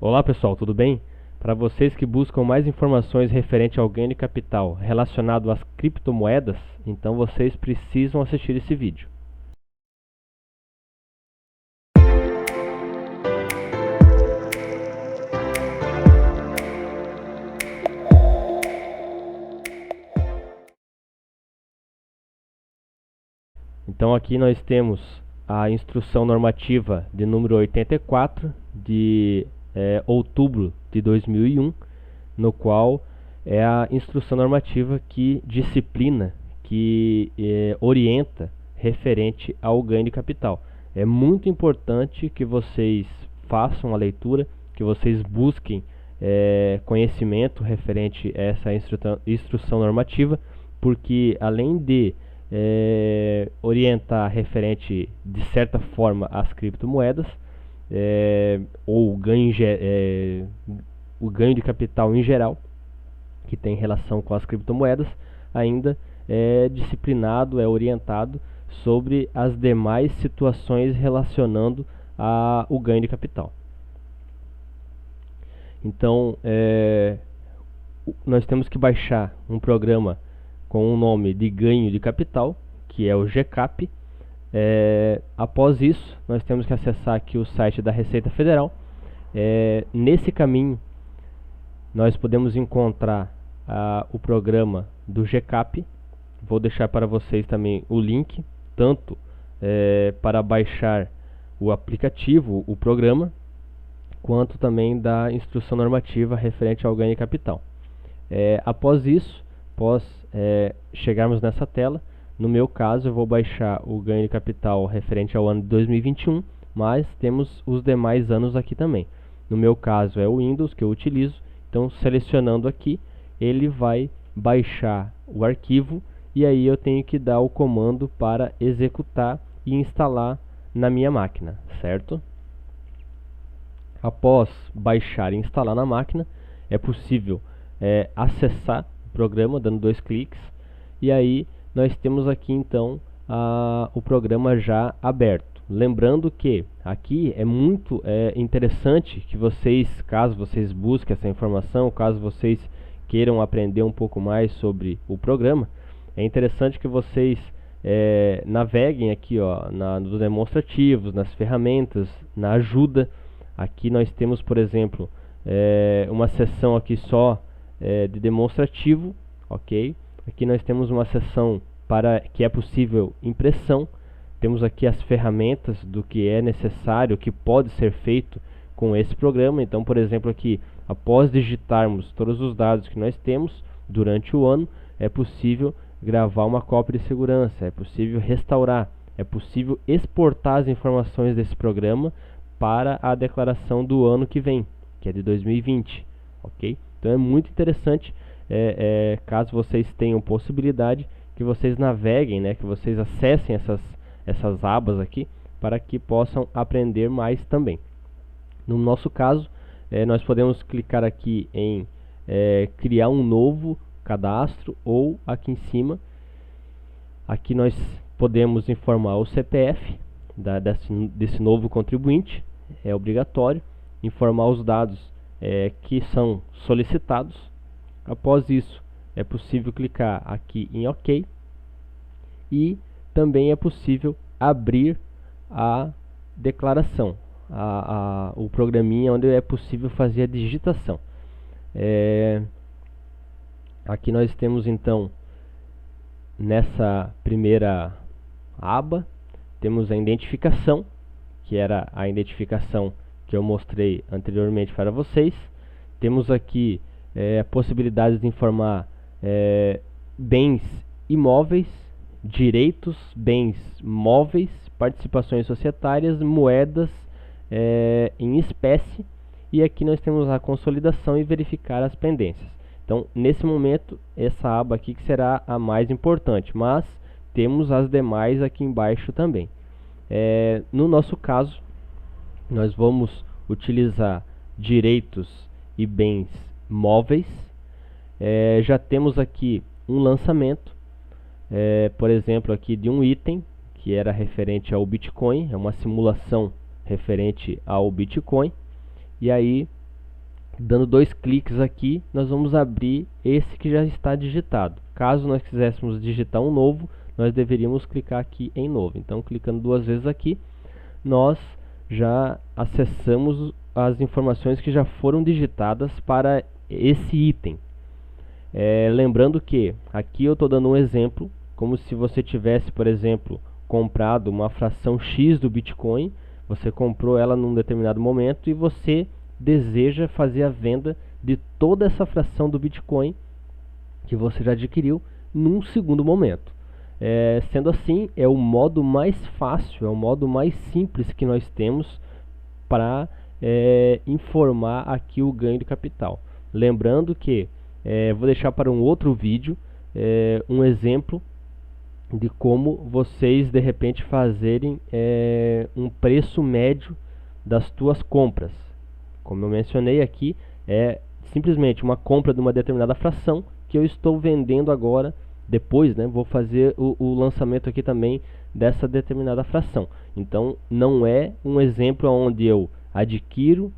Olá pessoal, tudo bem? Para vocês que buscam mais informações referente ao ganho de capital relacionado às criptomoedas, então vocês precisam assistir esse vídeo. Então aqui nós temos a instrução normativa de número 84 de outubro de 2001, no qual é a instrução normativa que disciplina, que orienta referente ao ganho de capital. É muito importante que vocês façam a leitura, que vocês busquem conhecimento referente a essa instrução normativa, porque além de orientar referente de certa forma às criptomoedas, ou o ganho de capital em geral, que tem relação com as criptomoedas, ainda é disciplinado, é orientado sobre as demais situações relacionando ao ganho de capital. Então, nós temos que baixar um programa com o nome de ganho de capital, que é o GCAP. Após isso, nós temos que acessar aqui o site da Receita Federal. Nesse caminho, nós podemos encontrar o programa do GCAP. Vou deixar para vocês também o link, tanto para baixar o aplicativo, o programa, quanto também da instrução normativa referente ao ganho de capital. Após isso, após chegarmos nessa tela, no meu caso eu vou baixar o ganho de capital referente ao ano de 2021, mas temos os demais anos aqui também. No meu caso é o Windows que eu utilizo, então selecionando aqui, ele vai baixar o arquivo e aí eu tenho que dar o comando para executar e instalar na minha máquina, certo? Após baixar e instalar na máquina, é possível acessar o programa dando 2 cliques e aí nós temos aqui então o programa já aberto. Lembrando que aqui é muito interessante que vocês, caso vocês busquem essa informação, caso vocês queiram aprender um pouco mais sobre o programa, é interessante que vocês naveguem aqui nos demonstrativos, nas ferramentas, na ajuda. Aqui nós temos, por exemplo, uma seção aqui só de demonstrativo, ok? Aqui nós temos uma seção para que é possível impressão. Temos aqui as ferramentas do que é necessário, o que pode ser feito com esse programa. Então, por exemplo, aqui, após digitarmos todos os dados que nós temos durante o ano, é possível gravar uma cópia de segurança, é possível restaurar, é possível exportar as informações desse programa para a declaração do ano que vem, que é de 2020, ok? Então é muito interessante, caso vocês tenham possibilidade, que vocês naveguem, que vocês acessem essas abas aqui, para que possam aprender mais também. No nosso caso, nós podemos clicar aqui em criar um novo cadastro, ou aqui em cima, aqui nós podemos informar o CPF desse novo contribuinte, é obrigatório, informar os dados que são solicitados. Após isso, é possível clicar aqui em OK e também é possível abrir a declaração, o programinha onde é possível fazer a digitação. Aqui nós temos então, nessa primeira aba, temos a identificação, que era a identificação que eu mostrei anteriormente para vocês. Temos aqui a possibilidade de informar bens imóveis, direitos, bens móveis, participações societárias, moedas em espécie, e aqui nós temos a consolidação e verificar as pendências. Então, nesse momento, essa aba aqui que será a mais importante, mas temos as demais aqui embaixo também. No nosso caso, nós vamos utilizar direitos e bens móveis. Já temos aqui um lançamento, por exemplo, aqui de um item que era referente ao Bitcoin, é uma simulação referente ao Bitcoin, e aí Dando 2 cliques aqui, nós vamos abrir esse que já está digitado. Caso nós quiséssemos digitar um novo, nós deveríamos clicar aqui em novo. Então, clicando 2 vezes aqui, nós já acessamos as informações que já foram digitadas para esse item. Lembrando que aqui eu estou dando um exemplo, como se você tivesse, por exemplo, comprado uma fração X do Bitcoin, você comprou ela num determinado momento e você deseja fazer a venda de toda essa fração do Bitcoin que você já adquiriu num segundo momento. Sendo assim, é o modo mais fácil, é o modo mais simples que nós temos para informar aqui o ganho de capital. Lembrando que vou deixar para um outro vídeo um exemplo de como vocês de repente fazerem um preço médio das tuas compras. Como eu mencionei aqui, é simplesmente uma compra de uma determinada fração que eu estou vendendo agora. Depois, vou fazer o lançamento aqui também dessa determinada fração. Então, não é um exemplo onde eu adquiro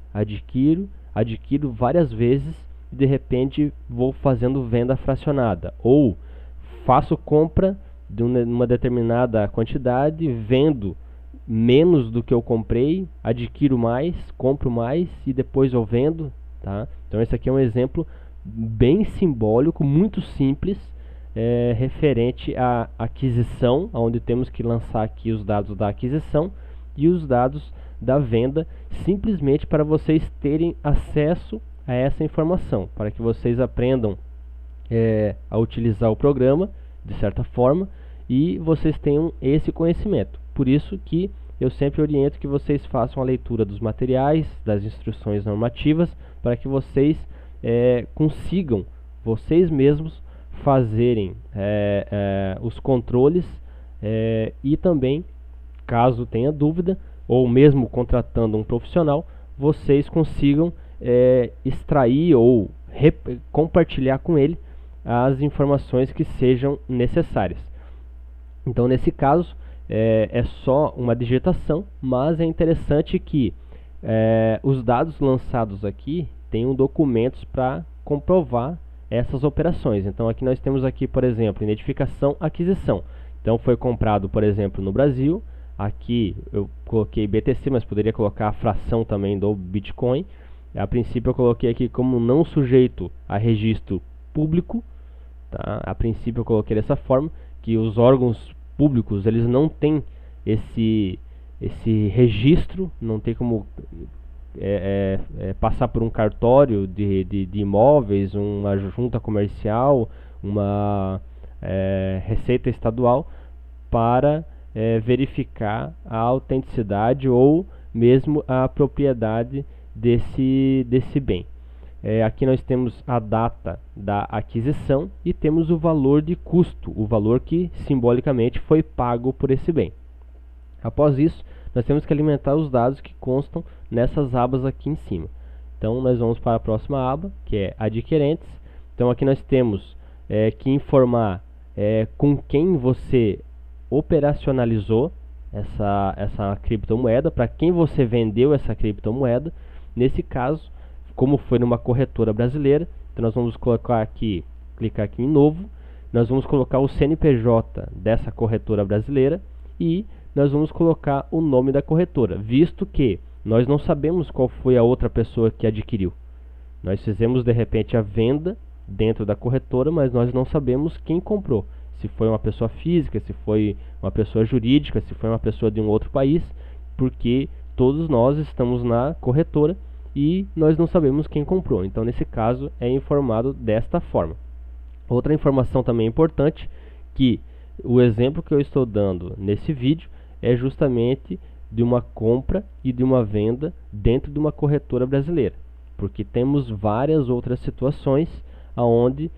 várias vezes e de repente vou fazendo venda fracionada. Ou faço compra de uma determinada quantidade, vendo menos do que eu comprei, adquiro mais, compro mais e depois eu vendo, tá? Então esse aqui é um exemplo bem simbólico, muito simples, referente à aquisição, onde temos que lançar aqui os dados da aquisição e os dados da venda, simplesmente para vocês terem acesso a essa informação, para que vocês aprendam a utilizar o programa de certa forma e vocês tenham esse conhecimento. Por isso que eu sempre oriento que vocês façam a leitura dos materiais, das instruções normativas, para que vocês consigam, vocês mesmos, fazerem os controles e também, caso tenha dúvida, ou mesmo contratando um profissional, vocês consigam extrair ou compartilhar com ele as informações que sejam necessárias. Então, nesse caso, é só uma digitação, mas é interessante que os dados lançados aqui tenham documentos para comprovar essas operações. Então, aqui nós temos aqui, por exemplo, identificação, aquisição. Então, foi comprado, por exemplo, no Brasil. Aqui eu coloquei BTC, mas poderia colocar a fração também do Bitcoin. A princípio eu coloquei aqui como não sujeito a registro público, tá? A princípio eu coloquei dessa forma, que os órgãos públicos eles não têm esse registro, não tem como passar por um cartório de imóveis, uma junta comercial, uma receita estadual para verificar a autenticidade ou mesmo a propriedade desse bem. Aqui nós temos a data da aquisição e temos o valor de custo, o valor que simbolicamente foi pago por esse bem. Após isso, nós temos que alimentar os dados que constam nessas abas aqui em cima. Então nós vamos para a próxima aba, que é adquirentes. Então aqui nós temos que informar com quem você operacionalizou essa criptomoeda, para quem você vendeu essa criptomoeda. Nesse caso, como foi numa corretora brasileira, então nós vamos colocar aqui, clicar aqui em novo, nós vamos colocar o CNPJ dessa corretora brasileira e nós vamos colocar o nome da corretora, visto que nós não sabemos qual foi a outra pessoa que adquiriu. Nós fizemos de repente a venda dentro da corretora, mas nós não sabemos quem comprou. Se foi uma pessoa física, se foi uma pessoa jurídica, se foi uma pessoa de um outro país, porque todos nós estamos na corretora e nós não sabemos quem comprou. Então nesse caso é informado desta forma. Outra informação também importante, que o exemplo que eu estou dando nesse vídeo é justamente de uma compra e de uma venda dentro de uma corretora brasileira, porque temos várias outras situações onde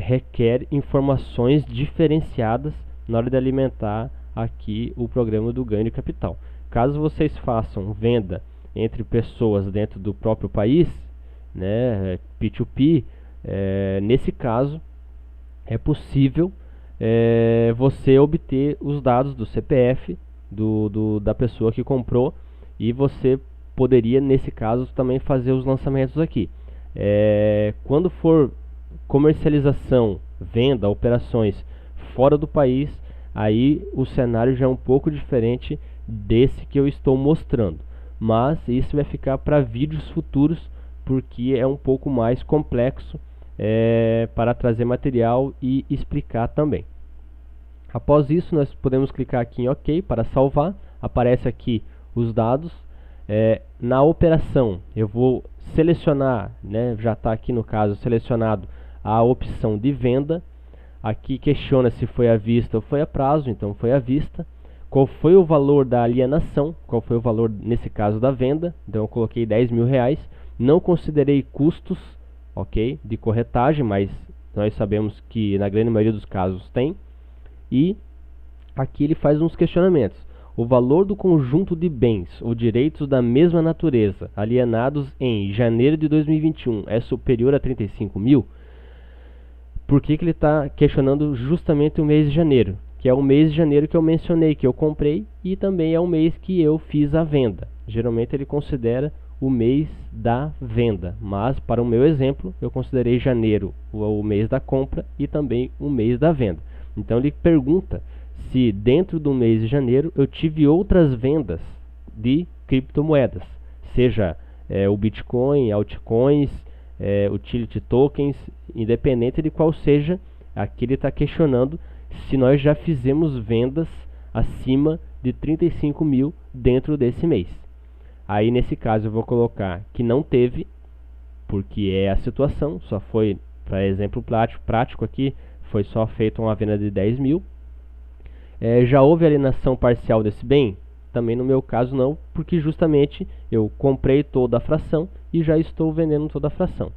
requer informações diferenciadas na hora de alimentar aqui o programa do ganho de capital. Caso vocês façam venda entre pessoas dentro do próprio país, P2P, nesse caso é possível você obter os dados do CPF da pessoa que comprou e você poderia, nesse caso, também fazer os lançamentos aqui. Quando for comercialização, venda, operações fora do país, aí o cenário já é um pouco diferente desse que eu estou mostrando. Mas isso vai ficar para vídeos futuros, porque é um pouco mais complexo para trazer material e explicar também. Após isso, nós podemos clicar aqui em OK para salvar. Aparece aqui os dados. Na operação, eu vou selecionar, né, já está aqui no caso selecionado a opção de venda. Aqui questiona se foi à vista ou foi a prazo, então foi à vista. Qual foi o valor da alienação, qual foi o valor nesse caso da venda, então eu coloquei R$10.000. Não considerei custos, ok, de corretagem, mas nós sabemos que na grande maioria dos casos tem. E aqui ele faz uns questionamentos. O valor do conjunto de bens ou direitos da mesma natureza alienados em janeiro de 2021 é superior a 35 mil? Por que ele está questionando justamente o mês de janeiro? Que é o mês de janeiro que eu mencionei, que eu comprei, e também é o mês que eu fiz a venda. Geralmente ele considera o mês da venda, mas para o meu exemplo eu considerei janeiro o mês da compra e também o mês da venda. Então ele pergunta se dentro do mês de janeiro eu tive outras vendas de criptomoedas, seja o Bitcoin, altcoins, utility tokens, independente de qual seja. Aqui ele está questionando se nós já fizemos vendas acima de 35 mil dentro desse mês. Aí nesse caso eu vou colocar que não teve, porque é a situação, só foi, para exemplo prático aqui, foi só feita uma venda de 10 mil. Já houve alienação parcial desse bem? Também no meu caso não, porque justamente eu comprei toda a fração e já estou vendendo toda a fração.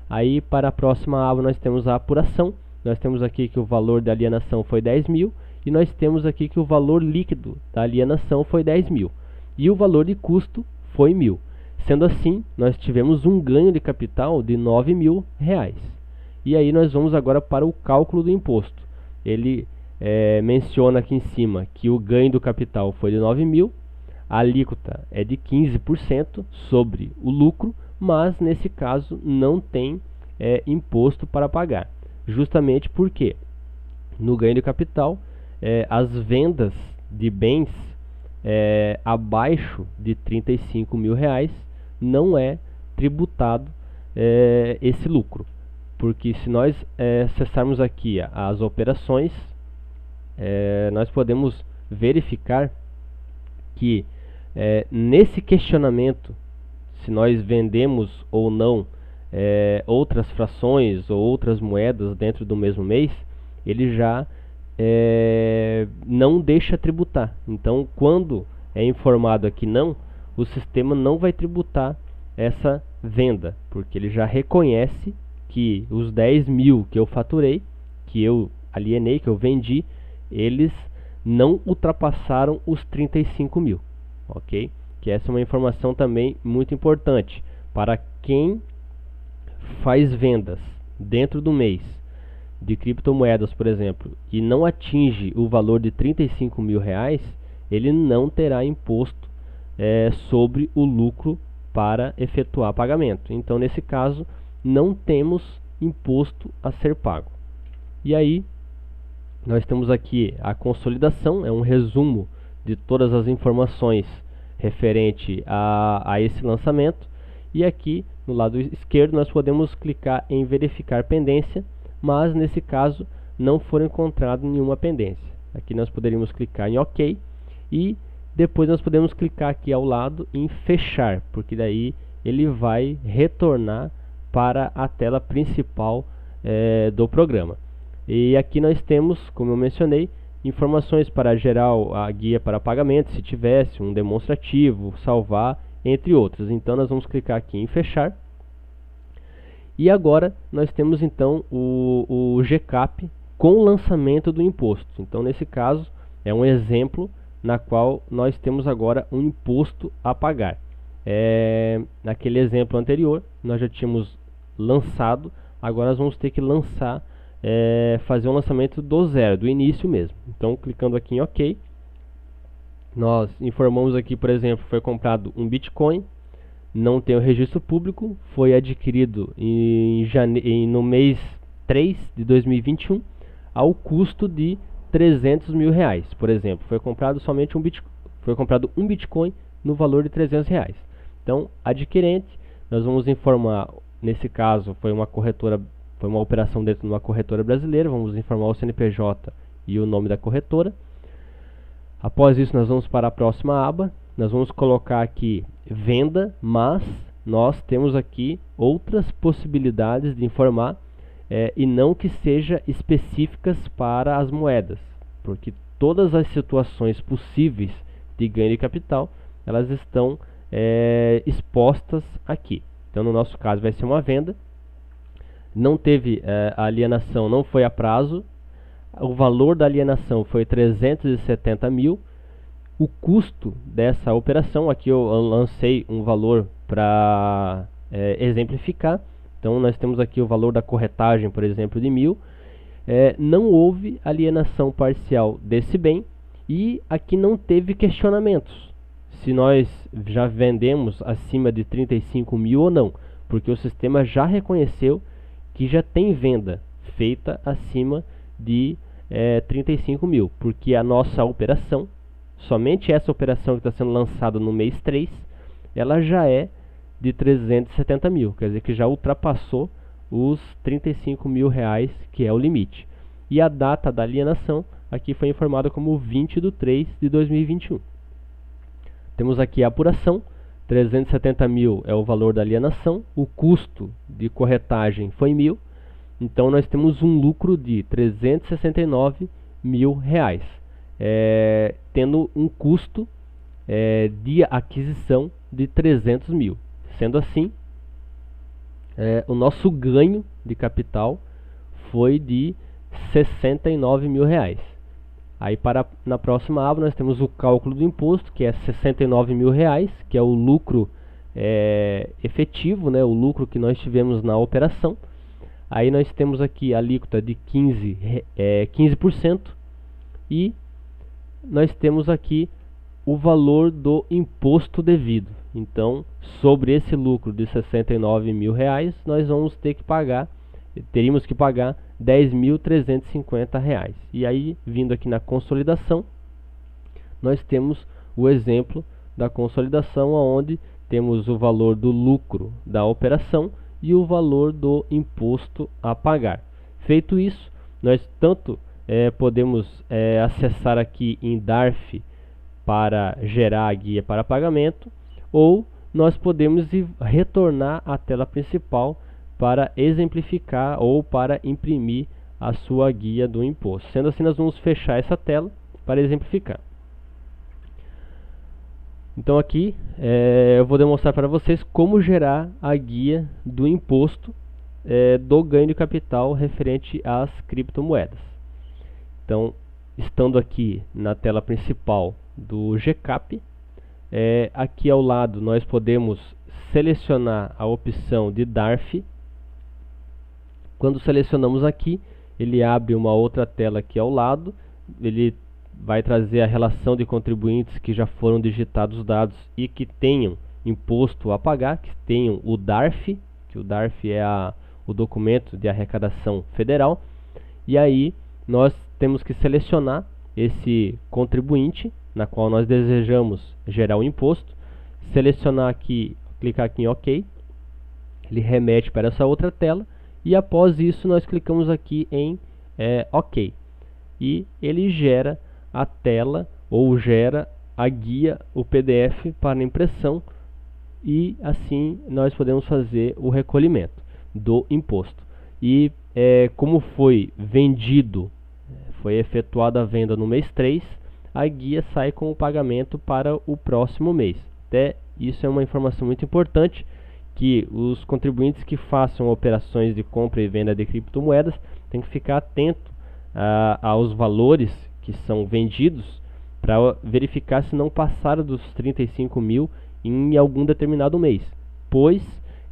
Aí para a próxima aba nós temos a apuração. Nós temos aqui que o valor da alienação foi 10 mil e nós temos aqui que o valor líquido da alienação foi 10 mil e o valor de custo foi 1.000. Sendo assim, nós tivemos um ganho de capital de R$9.000. E aí nós vamos agora para o cálculo do imposto. Ele menciona aqui em cima que o ganho do capital foi de 9.000, a alíquota é de 15% sobre o lucro, mas nesse caso não tem imposto para pagar. Justamente porque no ganho de capital, as vendas de bens abaixo de 35 mil reais não é tributado esse lucro. Porque se nós acessarmos aqui as operações, nós podemos verificar que nesse questionamento, se nós vendemos ou não outras frações ou outras moedas dentro do mesmo mês, ele já não deixa tributar. Então, quando é informado aqui não, o sistema não vai tributar essa venda, porque ele já reconhece que os 10 mil que eu faturei, que eu alienei, que eu vendi, eles não ultrapassaram os 35 mil, ok? Que essa é uma informação também muito importante para quem faz vendas dentro do mês de criptomoedas, por exemplo, e não atinge o valor de 35 mil reais, ele não terá imposto sobre o lucro para efetuar pagamento. Então, nesse caso, não temos imposto a ser pago. E aí, nós temos aqui a consolidação, é um resumo de todas as informações referente a esse lançamento. E aqui, no lado esquerdo, nós podemos clicar em verificar pendência, mas nesse caso não foi encontrado nenhuma pendência. Aqui nós poderíamos clicar em OK e depois nós podemos clicar aqui ao lado em fechar, porque daí ele vai retornar para a tela principal do programa. E aqui nós temos, como eu mencionei, informações para gerar a guia para pagamento, se tivesse um demonstrativo, salvar, entre outros. Então nós vamos clicar aqui em fechar. E agora nós temos então o GCAP com o lançamento do imposto. Então nesse caso é um exemplo na qual nós temos agora um imposto a pagar. Naquele exemplo anterior nós já tínhamos lançado, agora nós vamos ter que lançar, fazer um lançamento do zero, do início mesmo. Então clicando aqui em OK, nós informamos aqui, por exemplo, foi comprado um Bitcoin não tem o registro público, foi adquirido no mês 3 de 2021 ao custo de 300 mil reais, por exemplo. Foi comprado um Bitcoin no valor de 300 reais. Então, adquirente, nós vamos informar, nesse caso foi uma operação dentro de uma corretora brasileira, vamos informar o CNPJ e o nome da corretora. Após isso, nós vamos para a próxima aba, nós vamos colocar aqui venda, mas nós temos aqui outras possibilidades de informar e não que seja específicas para as moedas, porque todas as situações possíveis de ganho de capital, elas estão expostas aqui. Então, no nosso caso, vai ser uma venda, não teve a alienação, não foi a prazo, o valor da alienação foi 370 mil, o custo dessa operação, aqui eu lancei um valor para exemplificar, então nós temos aqui o valor da corretagem, por exemplo, de 1.000, não houve alienação parcial desse bem e aqui não teve questionamentos se nós já vendemos acima de 35 mil ou não, porque o sistema já reconheceu que já tem venda feita acima de 35 mil, porque a nossa operação, somente essa operação que está sendo lançada no mês 3, ela já é de 370 mil, quer dizer que já ultrapassou os 35 mil reais, que é o limite. E a data da alienação aqui foi informada como 20 de 3 de 2021. Temos aqui a apuração, 370 mil é o valor da alienação, o custo de corretagem foi 1.000, então nós temos um lucro de 369 mil reais, tendo um custo de aquisição de 300 mil. Sendo assim, o nosso ganho de capital foi de 69 mil reais. Aí na próxima aba nós temos o cálculo do imposto, que é 69 mil reais, que é o lucro efetivo, né, o lucro que nós tivemos na operação. Aí nós temos aqui a alíquota de 15% e nós temos aqui o valor do imposto devido. Então, sobre esse lucro de 69 mil reais, nós teríamos que pagar 10.350 reais. E aí, vindo aqui na consolidação, nós temos o exemplo da consolidação, onde temos o valor do lucro da operação e o valor do imposto a pagar. Feito isso, nós tanto podemos acessar aqui em DARF para gerar a guia para pagamento, ou nós podemos retornar à tela principal para exemplificar ou para imprimir a sua guia do imposto. Sendo assim, nós vamos fechar essa tela para exemplificar. Então aqui eu vou demonstrar para vocês como gerar a guia do imposto do ganho de capital referente às criptomoedas. Então, estando aqui na tela principal do GCAP, aqui ao lado nós podemos selecionar a opção de DARF. Quando selecionamos aqui, ele abre uma outra tela aqui ao lado, ele vai trazer a relação de contribuintes que já foram digitados os dados e que tenham imposto a pagar, que tenham o DARF, que o DARF é o documento de arrecadação federal, e aí nós temos que selecionar esse contribuinte na qual nós desejamos gerar o imposto, selecionar aqui, clicar aqui em OK, ele remete para essa outra tela, e após isso nós clicamos aqui em OK, e ele gera a tela, ou gera a guia, o PDF para impressão, e assim nós podemos fazer o recolhimento do imposto. E como foi vendido, foi efetuada a venda no mês 3, a guia sai com o pagamento para o próximo mês. Até isso é uma informação muito importante, que os contribuintes que façam operações de compra e venda de criptomoedas têm que ficar atento aos valores que são vendidos, para verificar se não passaram dos 35 mil em algum determinado mês, pois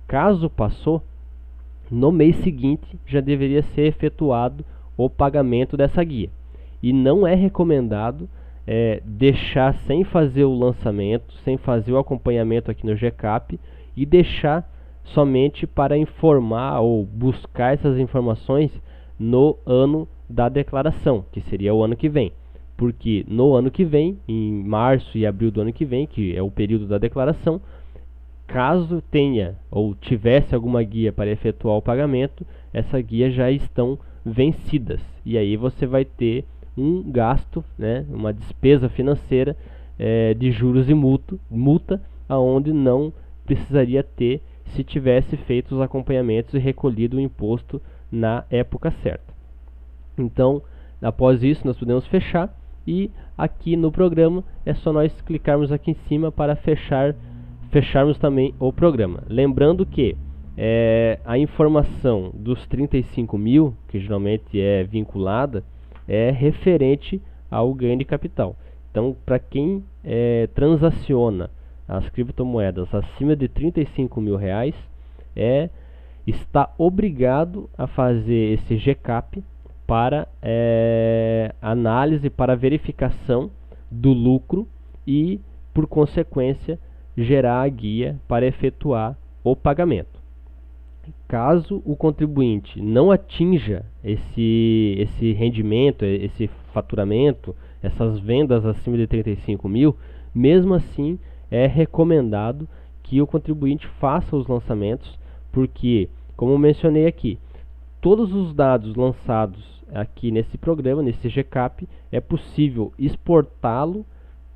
caso passou, no mês seguinte já deveria ser efetuado o pagamento dessa guia, e não é recomendado deixar sem fazer o lançamento, sem fazer o acompanhamento aqui no GCAP, e deixar somente para informar ou buscar essas informações no ano da declaração, que seria o ano que vem. Porque no ano que vem, em março e abril do ano que vem, que é o período da declaração, caso tenha ou tivesse alguma guia para efetuar o pagamento, essa guia já estão vencidas. E aí você vai ter um gasto, né, uma despesa financeira de juros e multa, aonde não precisaria ter se tivesse feito os acompanhamentos e recolhido o imposto na época certa. Então, após isso, nós podemos fechar e aqui no programa é só nós clicarmos aqui em cima para fecharmos também o programa. Lembrando que a informação dos 35 mil, que geralmente é vinculada, é referente ao ganho de capital. Então, para quem transaciona as criptomoedas acima de 35 mil reais, está obrigado a fazer esse GCAP para análise, para verificação do lucro e, por consequência, gerar a guia para efetuar o pagamento. Caso o contribuinte não atinja esse rendimento, esse faturamento, essas vendas acima de 35 mil, mesmo assim é recomendado que o contribuinte faça os lançamentos, porque, como mencionei aqui, todos os dados lançados aqui nesse programa, nesse GCAP, é possível exportá-lo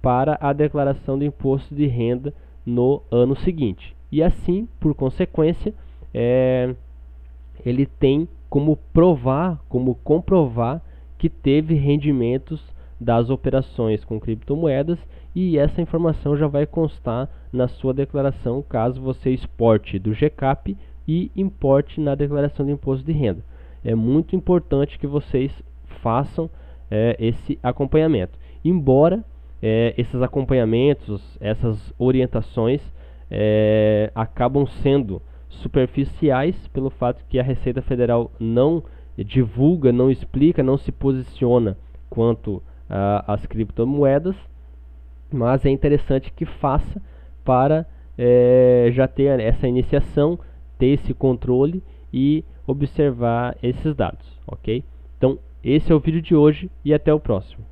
para a declaração do imposto de renda no ano seguinte. E assim, por consequência, ele tem como comprovar que teve rendimentos das operações com criptomoedas, e essa informação já vai constar na sua declaração caso você exporte do GCAP e importe na declaração do imposto de renda. É muito importante que vocês façam esse acompanhamento. Embora esses acompanhamentos, essas orientações acabam sendo superficiais pelo fato que a Receita Federal não divulga, não explica, não se posiciona quanto às criptomoedas, mas é interessante que faça para já ter essa iniciação, ter esse controle e observar esses dados, ok? Então, esse é o vídeo de hoje e até o próximo.